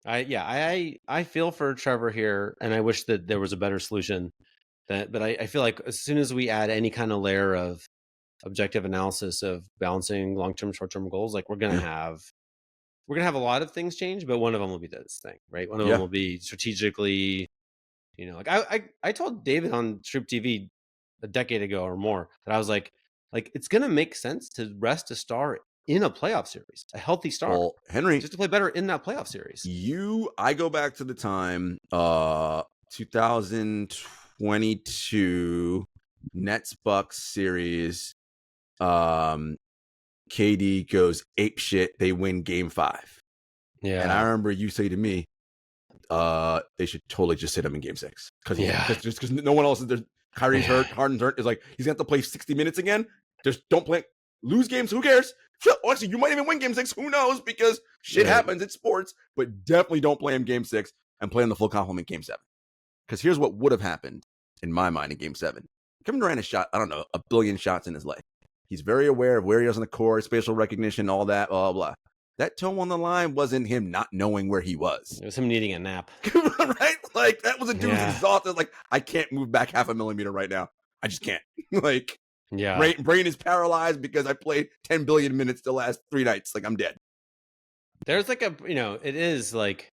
I feel for Trevor here, and I wish that there was a better solution. But I feel like as soon as we add any kind of layer of objective analysis of balancing long-term, short-term goals, like we're gonna have a lot of things change, but one of them will be this thing, right? One of them will be strategically, like I told David on Troop TV a decade ago or more that I was like it's gonna make sense to rest a star in a playoff series, a healthy star. Well, Henry, just to play better in that playoff series. I go back to the time 2022 Nets Bucks series. KD goes ape shit. They win game 5. Yeah. And I remember you say to me, they should totally just sit him in game 6. Because no one else is there. Kyrie's hurt, Harden's hurt. It's like he's gonna have to play 60 minutes again. Just don't play. Lose games, who cares? Well, actually, you might even win game 6. Who knows? Because shit happens. It's sports. But definitely don't play him game 6 and play him the full complement game 7. Because here's what would have happened in my mind in game 7. Kevin Durant has shot, I don't know, 1 billion shots in his life. He's very aware of where he is on the court, spatial recognition, all that, blah, blah, blah. That toe on the line wasn't him not knowing where he was. It was him needing a nap. Right? Like, that was a dude who's exhausted. Like, I can't move back 0.5 millimeter right now. I just can't. Like, brain is paralyzed because I played 10 billion minutes the last 3 nights. Like, I'm dead. There's like it is like,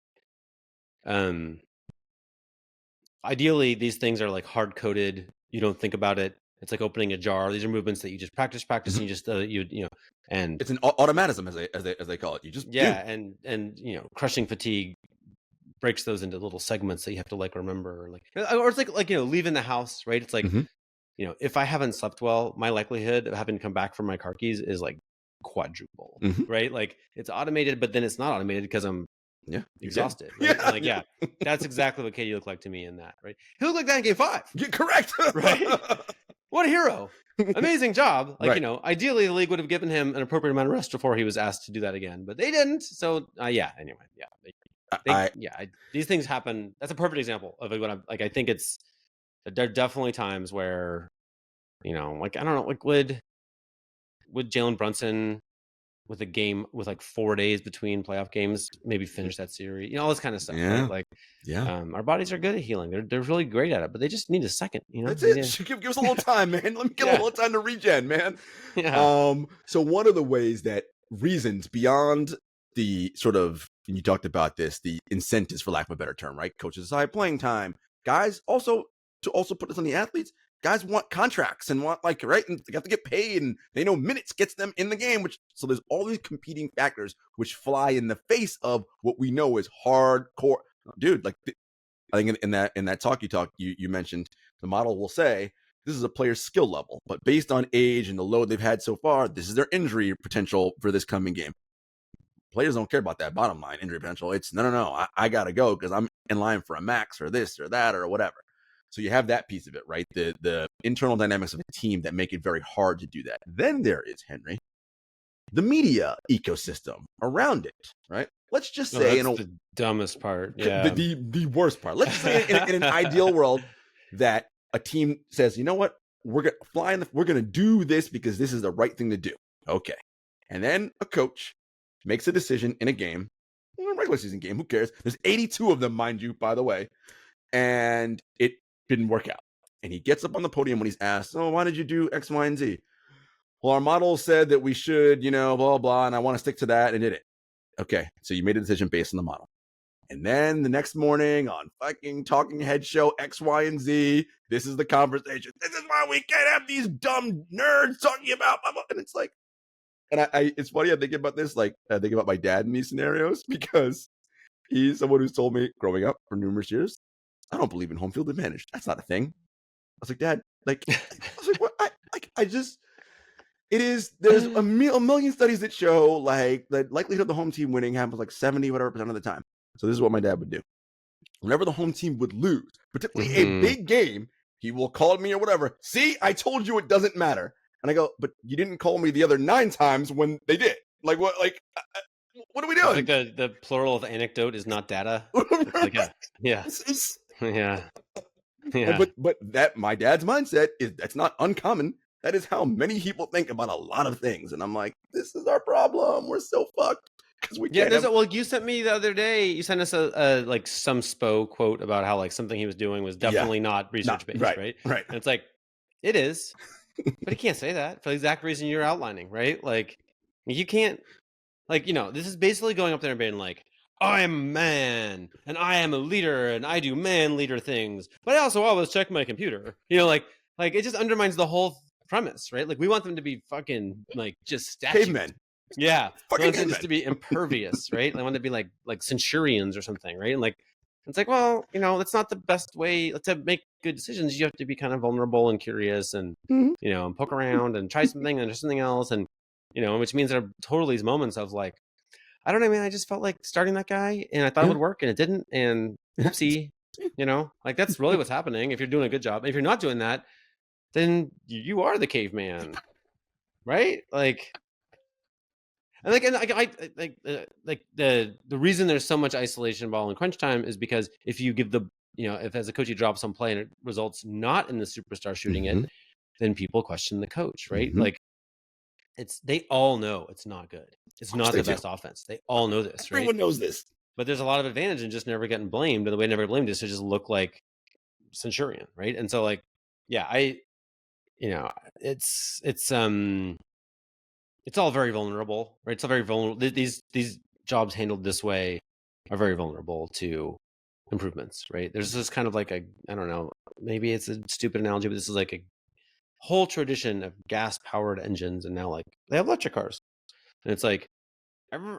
ideally, these things are like hard-coded. You don't think about it. It's like opening a jar. These are movements that you just practice, and you just and it's an automatism as they call it. You just do. and crushing fatigue breaks those into little segments that you have to like remember, or it's like leaving the house, right? It's like if I haven't slept well, my likelihood of having to come back from my car keys is like quadruple, right? Like it's automated, but then it's not automated because I'm exhausted. Right? That's exactly what KD looked like to me in that, right? He looked like that in game 5. You're correct. Right? What a hero. Amazing job. Like, ideally the league would have given him an appropriate amount of rest before he was asked to do that again, but they didn't. So anyway. These things happen. That's a perfect example of what I'm like. I think there are definitely times where, like, I don't know, like would Jalen Brunson with a game with like 4 days between playoff games maybe finish that series, all this kind of stuff, right? Like our bodies are good at healing. They're really great at it, but they just need a second. That's it. Give us a little time, man. Let me get a little time to regen, man. So one of the ways that reasons beyond the sort of, and you talked about this, the incentives, for lack of a better term, right? Coaches aside, playing time, guys also to also put this on the athletes, guys want contracts and want right, and they have to get paid, and they know minutes gets them in the game. So there's all these competing factors which fly in the face of what we know is hardcore, dude. Like I think in that talk you mentioned, the model will say this is a player's skill level, but based on age and the load they've had so far, this is their injury potential for this coming game. Players don't care about that bottom line injury potential. It's no, I gotta go because I'm in line for a max or this or that or whatever. So you have that piece of it, right? The internal dynamics of a team that make it very hard to do that. Then there is, Henry, the media ecosystem around it, right? Let's just say that's the dumbest part. Yeah. The worst part. Let's just say in an ideal world that a team says, you know what, we're gonna do this because this is the right thing to do. Okay. And then a coach makes a decision in a game, a regular season game, who cares? There's 82 of them, mind you, by the way, and it didn't work out. And he gets up on the podium when he's asked, oh, why did you do X, Y, and Z? Well, our model said that we should, blah, blah, and I want to stick to that, and did it. Okay, so you made a decision based on the model. And then the next morning on fucking Talking Head show X, Y, and Z, this is the conversation. This is why we can't have these dumb nerds talking about blah, blah. And it's like, and I it's funny I think about this, I think about my dad in these scenarios, because he's someone who's told me growing up for numerous years, I don't believe in home field advantage. That's not a thing. I was like, Dad, I was like, what? It is, there's a million studies that show the likelihood of the home team winning happens 70 whatever percent of the time. So this is what my dad would do. Whenever the home team would lose, particularly a big game, he will call me or whatever. See, I told you it doesn't matter. And I go, but you didn't call me the other 9 times when they did. What? What are we doing? The plural of anecdote is not data. Yeah. But that my dad's mindset is that's not uncommon. That is how many people think about a lot of things. And I'm like, this is our problem. We're so fucked. We well, you sent me the other day, you sent us a some SPO quote about how something he was doing was definitely not research based, right? Right. And it's it is, but he can't say that for the exact reason you're outlining, right? You can't, this is basically going up there and being I'm a man and I am a leader and I do man leader things, but I also always check my computer. It just undermines the whole premise, right? We want them to be fucking just statues. Cavemen. Yeah, we want them just to be impervious, right? I want to be like centurions or something, right? And it's well, that's not the best way to make good decisions. You have to be kind of vulnerable and curious, and and poke around and try something and try something else, and which means there are totally these moments of I don't know, man. I just felt like starting that guy, and I thought it would work, and it didn't, and oopsie, that's really what's happening. If you're doing a good job, if you're not doing that, then you are the caveman, right? And the reason there's so much isolation ball in crunch time is because if you give if as a coach you drop some play and it results not in the superstar shooting it, then people question the coach, right? They all know it's not good. It's not the best offense. They all know this, right? Everyone knows this. But there's a lot of advantage in just never getting blamed, and the way never blamed is to just look like Centurion, right? And so it's all very vulnerable, right? It's all very vulnerable. These jobs handled this way are very vulnerable to improvements, right? There's this kind of I don't know, maybe it's a stupid analogy, but this is a whole tradition of gas-powered engines, and now they have electric cars, and it's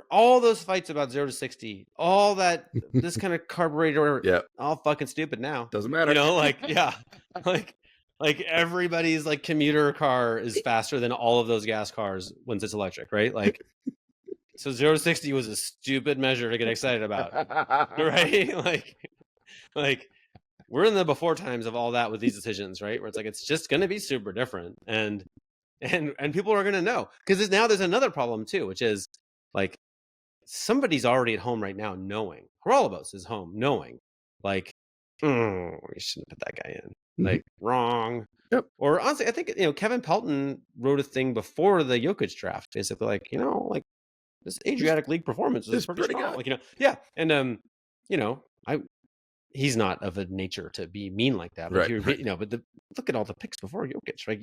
all those fights about 0 to 60, all that this kind of carburetor, all fucking stupid now. Doesn't matter, everybody's commuter car is faster than all of those gas cars once it's electric, right? So 0 to 60 was a stupid measure to get excited about, right? We're in the before times of all that with these decisions, right? Where it's it's just going to be super different, and people are going to know, because now there's another problem too, which is somebody's already at home right now knowing, Horolobos is home knowing, we shouldn't put that guy in. Wrong. Yep. Or honestly, I think Kevin Pelton wrote a thing before the Jokic draft, basically this Adriatic League performance is pretty good. And he's not of a nature to be mean like that, but right. But look at all the picks before Jokic, right?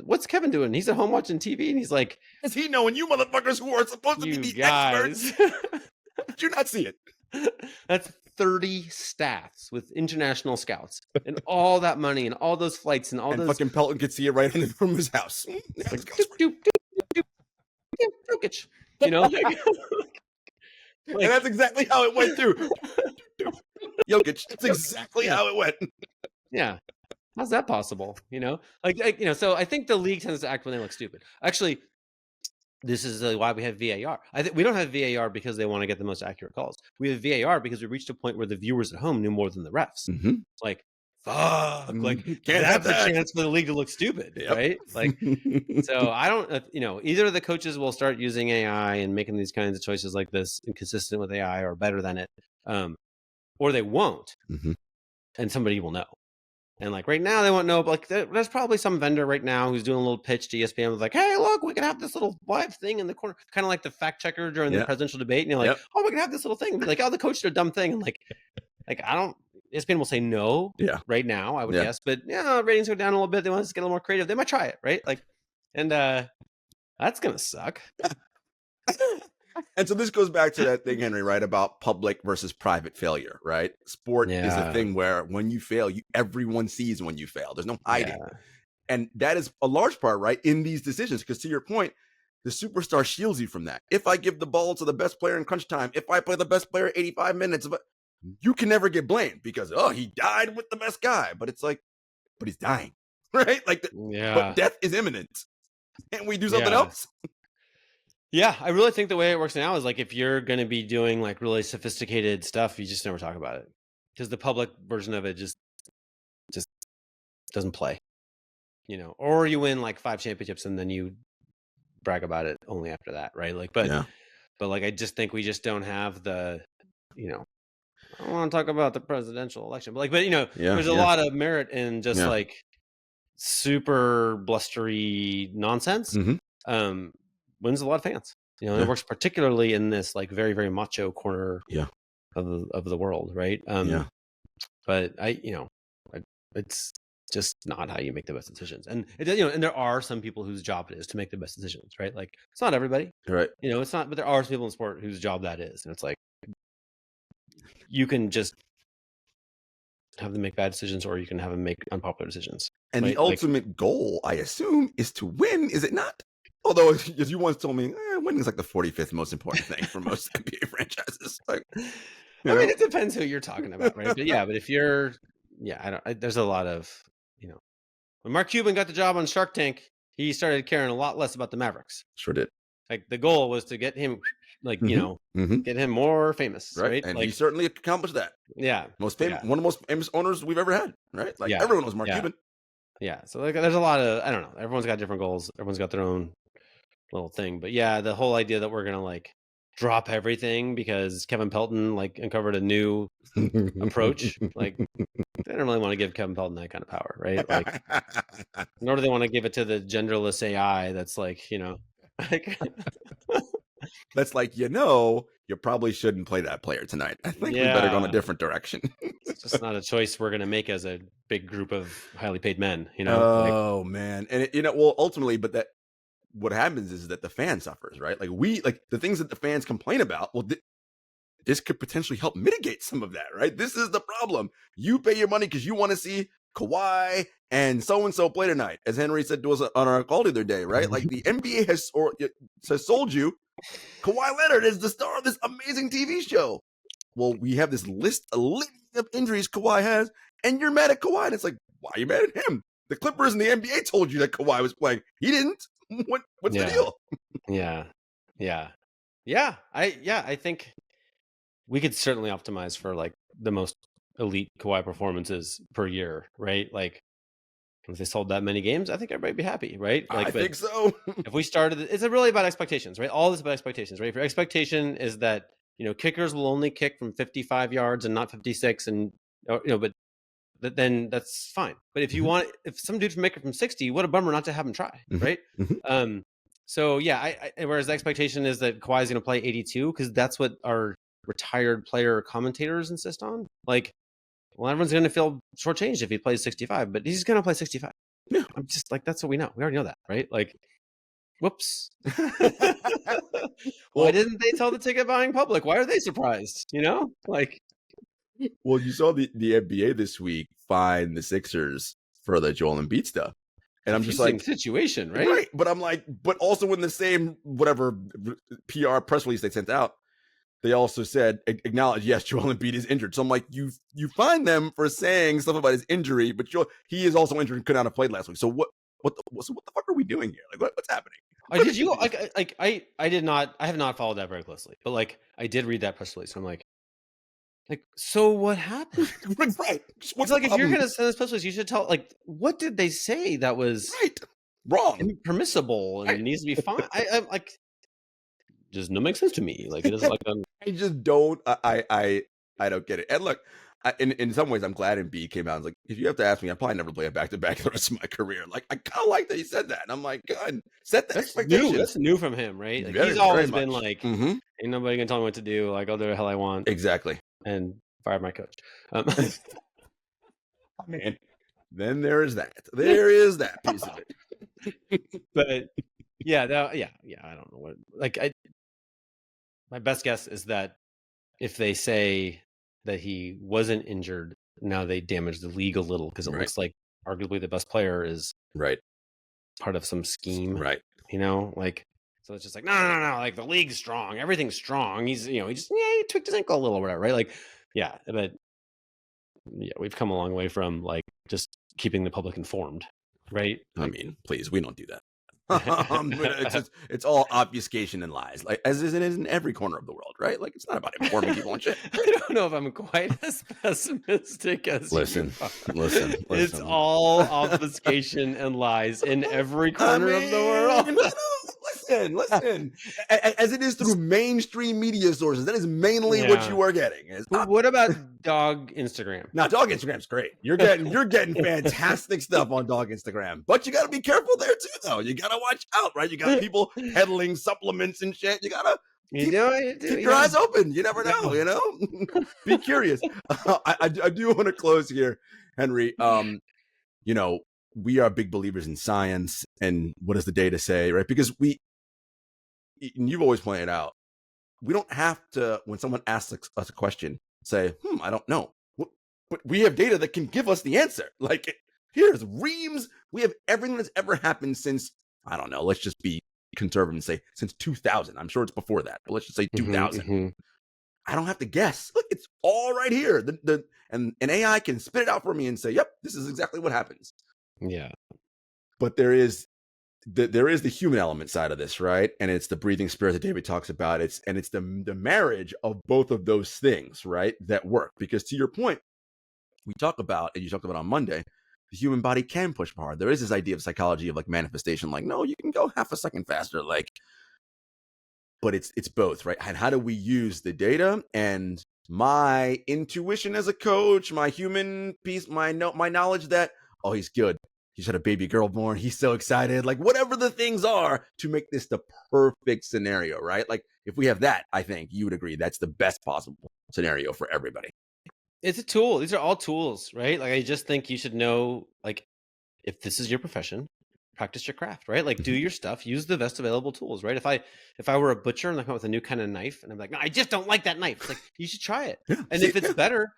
What's Kevin doing? He's at home watching TV, and he's is he knowing you motherfuckers who are supposed to be the experts? Did you not see it? That's 30 staffs with international scouts and all that money and all those flights and all And those fucking Pelton could see it right from his house. it's like doop, doop, doop, doop, doop, Jokic, And that's exactly how it went too. Jokic. That's exactly how it went. Yeah. How's that possible? So I think the league tends to act when they look stupid. Actually, this is why we have VAR. I think we don't have VAR because they want to get the most accurate calls. We have VAR because we reached a point where the viewers at home knew more than the refs. Mm-hmm. Like, fuck, like Can't that's have that. a chance for the league to look stupid, right? Like, so I don't, either of the coaches will start using AI and making these kinds of choices like this and consistent with AI or better than it, or they won't, and somebody will know. And like right now, they won't know. But like, there's probably some vendor right now who's doing a little pitch to ESPN with like, "Hey, look, we can have this little live thing in the corner," kind of like the fact checker during the presidential debate. And you're like, "Oh, we can have this little thing." And be like, "Oh, the coach did a dumb thing," and like I don't. ESPN will say no. Right now, I would guess, but ratings go down a little bit. They want us to get a little more creative. They might try it, right? Like, and that's gonna suck. And so this goes back to that thing, Henry, right, about public versus private failure, right? Sport is a thing where when you fail, everyone sees when you fail. There's no hiding. And that is a large part, right, in these decisions. Because to your point, the superstar shields you from that. If I give the ball to the best player in crunch time, if I play the best player 85 minutes, you can never get blamed because, he died with the best guy. But it's like, but he's dying, right? Like, but death is imminent. Can't we do something else? Yeah, I really think the way it works now is like if you're going to be doing like really sophisticated stuff, you just never talk about it because the public version of it just doesn't play, or you win like 5 championships and then you brag about it only after that, right? Like, but like I just think we just don't have the, I don't want to talk about the presidential election, but there's a lot of merit in just like super blustery nonsense. Wins a lot of fans, and it works particularly in this like very, very macho corner of the world, right? But it's just not how you make the best decisions, and and there are some people whose job it is to make the best decisions, right? Like it's not everybody, right? It's not, but there are some people in sport whose job that is, and it's like you can just have them make bad decisions, or you can have them make unpopular decisions. And the ultimate goal, I assume, is to win, is it not? Although, as you once told me, winning is like the 45th most important thing for most NBA franchises. Like, I mean, it depends who you're talking about, right? But but if you're, there's a lot of, when Mark Cuban got the job on Shark Tank, he started caring a lot less about the Mavericks. Sure did. Like the goal was to get him, like get him more famous, right? And like, he certainly accomplished that. Yeah, most famous, one of the most famous owners we've ever had, right? Like everyone knows Mark Cuban. Yeah, so like, there's a lot of, I don't know. Everyone's got different goals. Everyone's got their own little thing, but the whole idea that we're gonna like drop everything because Kevin Pelton like uncovered a new approach, like they don't really want to give Kevin Pelton that kind of power, right? Like, nor do they want to give it to the genderless AI that's like, like that's like, you probably shouldn't play that player tonight. I think we better go in a different direction. It's just not a choice we're gonna make as a big group of highly paid men, Oh man, and well, ultimately, but that. What happens is that the fan suffers, right? Like the things that the fans complain about. Well, this could potentially help mitigate some of that, right? This is the problem. You pay your money because you want to see Kawhi and so play tonight, as Henry said to us on our call the other day, right? Like the NBA has sold you Kawhi Leonard is the star of this amazing TV show. Well, we have this list of injuries Kawhi has, and you're mad at Kawhi. And it's like, why are you mad at him? The Clippers and the NBA told you that Kawhi was playing. He didn't. What's the deal? I think we could certainly optimize for like the most elite Kawhi performances per year, right? Like if they sold that many games, I think everybody'd be happy, right? Like, I think so. If we started, it's really about expectations, right? All this about expectations, right? If your expectation is that kickers will only kick from 55 yards and not 56, and but then that's fine. But if you want, if some dude can make it from 60, what a bummer not to have him try, right? So whereas the expectation is that Kawhi is going to play 82 because that's what our retired player commentators insist on. Like, well, everyone's going to feel shortchanged if he plays 65, but he's going to play 65. Yeah, I'm just like, that's what we know. We already know that, right? Like, whoops. Why didn't they tell the ticket buying public? Why are they surprised? Like. Well, you saw the NBA this week find the Sixers for the Joel Embiid stuff. And I'm just Confusing like, situation, right? right. But I'm like, but also in the same whatever PR press release they sent out, they also said acknowledge, yes, Joel Embiid is injured. So I'm like, you find them for saying stuff about his injury, but he is also injured and could not have played last week. So what the fuck are we doing here? Like what's happening? Did you I did not, I have not followed that very closely, but like I did read that press release. So I'm like, so what happened? Right. It's What's like the if you're problem? gonna send this press release, you should tell like what did they say that was Right. Wrong. impermissible and Right. needs to be fine. I'm like, does not make sense to me. Like it doesn't like I just don't. I don't get it. And look, in some ways, I'm glad Embiid came out. I was like, if you have to ask me, I'll probably never play a back to back the rest of my career. Like, I kind of like that he said that. And I'm like, God, set the that's expectation. new. That's new from him, right? Like Very, he's very always been much. like, Mhm. ain't nobody gonna tell me what to do. Like I'll do the hell I want, Exactly. and fire my coach. Man, then there is that. There is that piece of it. But yeah, I don't know what. Like my best guess is that if they say that he wasn't injured, now they damage the league a little because it Right. looks like arguably the best player is Right. part of some scheme, Right. you know, like, so it's just like, no, like the league's strong, everything's strong. He's, he tweaked his ankle a little, whatever, right? Like, yeah, but yeah, we've come a long way from like just keeping the public informed, right? I mean, please, we don't do that. It's all obfuscation and lies, like as it is in every corner of the world, right? Like it's not about informing people and shit. I don't know if I'm quite as pessimistic as Listen, you are. listen. It's all obfuscation and lies in every corner of the world. Listen. As it is through mainstream media sources, that is mainly what Yeah. you are getting. But what about dog Instagram? Now, dog Instagram's great. You're getting fantastic stuff on dog Instagram, but you got to be careful there too, though. You got to watch out, right? You got people peddling supplements and shit. You got to keep your eyes open. You never know, you know. Be curious. I do want to close here, Henry. You know, we are big believers in science and what does the data say, right? Because and you've always pointed out, we don't have to, when someone asks us a question, say, I don't know. But we have data that can give us the answer. Like, here's reams. We have everything that's ever happened since, I don't know, let's just be conservative and say since 2000. I'm sure it's before that, but let's just say 2000. I don't have to guess. Look, it's all right here. And AI can spit it out for me and say, yep, this is exactly what happens. Yeah. But there is the human element side of this, right? And it's the breathing spirit that David talks about. It's the marriage of both of those things, right? That work. Because to your point, we talk about, and you talked about on Monday, the human body can push hard. There is this idea of psychology of like manifestation, like, no, you can go half a second faster, like, but it's both, right? And how do we use the data and my intuition as a coach, my human piece, my knowledge that, oh, he's good. He's had a baby girl born. He's so excited. Like whatever the things are to make this the perfect scenario, right? Like if we have that, I think you would agree that's the best possible scenario for everybody. It's a tool. These are all tools, right? Like I just think you should know, like, if this is your profession, practice your craft, right? Like do your stuff, use the best available tools, right? If I were a butcher and I come up with a new kind of knife and I'm like, no, I just don't like that knife. It's like, you should try it. Yeah, and if it's better,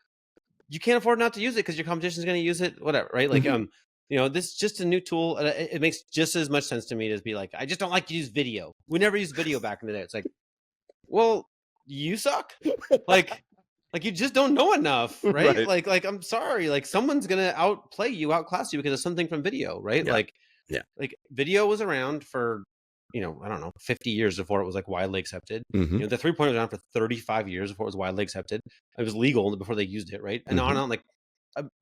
you can't afford not to use it because your competition is going to use it, whatever, right? Like, this is just a new tool. And it makes just as much sense to me to be like, I just don't like to use video. We never used video back in the day. It's like, well, you suck. like you just don't know enough, right? Like I'm sorry, like someone's gonna outplay you, outclass you because of something from video, right? Yeah. Like video was around for, I don't know, 50 years before it was like widely accepted. The 3-pointer was around for 35 years before it was widely accepted. It was legal before they used it, right? And on like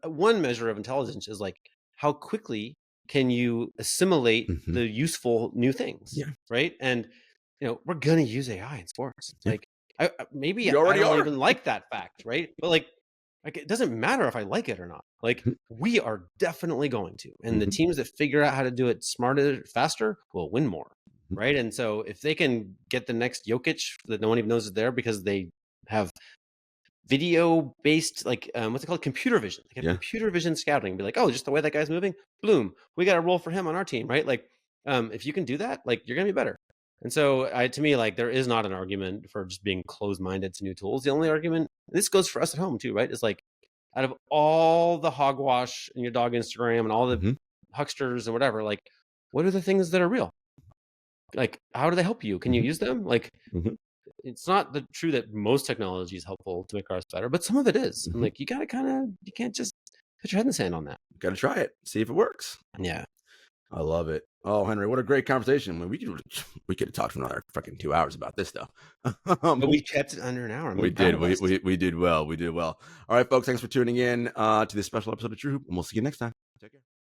one measure of intelligence is like how quickly can you assimilate the useful new things, right? And we're gonna use AI in sports. Like maybe I don't even like that fact, right? But like it doesn't matter if I like it or not. Like we are definitely going to, and the teams that figure out how to do it smarter, faster will win more, right? And so if they can get the next Jokic that no one even knows is there because they have video based, like what's it called, computer vision, computer vision scouting, be like, oh, just the way that guy's moving, bloom, we got a role for him on our team, right? Like if you can do that, like you're gonna be better. And so, to me, like, there is not an argument for just being closed-minded to new tools. The only argument, this goes for us at home too, right? Is like, out of all the hogwash in your dog Instagram and all the Mhm. hucksters and whatever, like, what are the things that are real? Like, how do they help you? Can you Mhm. use them? Like, Mhm. it's not true that most technology is helpful to make ours better, but some of it is. And Mhm. like, you gotta you can't just put your head in the sand on that. Got to try it. See if it works. Yeah. I love it. Oh, Henry, what a great conversation. I mean, we could have talked for another fucking 2 hours about this stuff. But we kept it under an hour. I'm We really proud did. of We, us. we we did well. We did well. All right, folks. Thanks for tuning in to this special episode of True Hoop, and we'll see you next time.